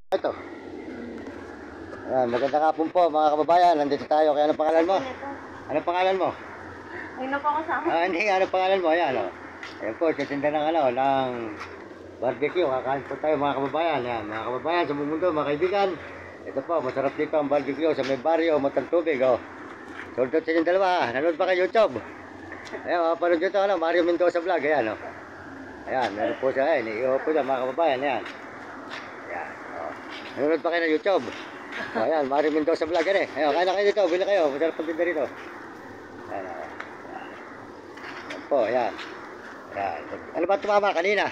Ito. Ayan, magandang hapon po mga kababayan. Nandito tayo. Kaya anong pangalan mo? Anong pangalan mo? Ay, na po kasama. Hindi, anong pangalan mo? Ayan, oh. Ayan po, titinda ng ng barbecue. Kakain po tayo mga kababayan. Ayan, mga kababayan sa buong mundo, mga kaibigan. Ito po, masarap dito ang barbecue sa may barrio, matang tubig, oh. Sundot sa inyong dalawa. Nanood pa kay YouTube. Ayan, mapanood nyo ito, Mario Mendoza Vlog. Ayan, oh. Ayan, meron po siya. Ayan, iiho po siya mga kababayan. Ayan. Ayan, oh. Nanood pa kayo ng YouTube. Oh, ayan, Mario Mendoza Vlog. Ayan, ayan, kain na kayo dito. Bila kayo. Masarap pang tinda rito. Ayan, oh. Ayan po, ayan. Ayan. Ano ba tumama kanina?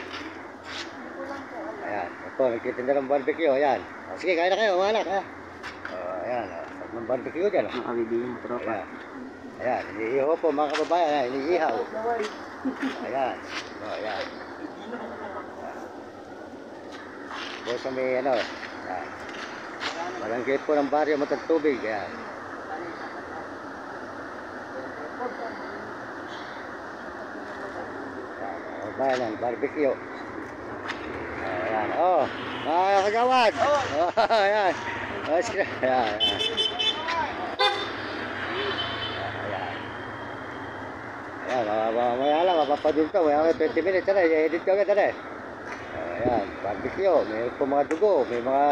Ayan, ayan po, nagtitinda ng barbecue. Ayan. Oh, sige, kain na kayo, mga anak. Ha? Oh, ayan, oh. Sarap ng barbecue dyan. Oh. Nakabibigyan mo tropa. Ayan. Ayan, iniiho po mga kababayan. Ayan, iniihaw. Ayan. Oh, ayan. Po sa may ano. Ayan. Barangay po ng baryo matang tubig. Ayan. Ayan, ayan, barbecue. Ayan, oh, mga kagawad. Oh, ayan. Oh, ayan, ayan. Ayan, mamaya lang, mapapadun to. May 20 minutes, ano, i-edit ko agad, ano. Ayan, barbecue. May po mga dugo, may mga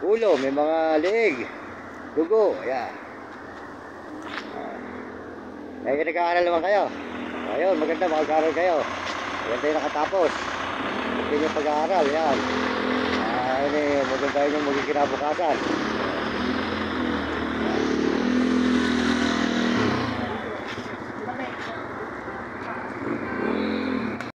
ulo, may mga leeg, dugo, ayan. May nag-aaral naman kayo. Ayun, maganda, mag-aaral kayo. Maganda yung nakatapos. Maganda yung pag-aaral, yan. Ayun eh, maganda yung magiging kinabukasan.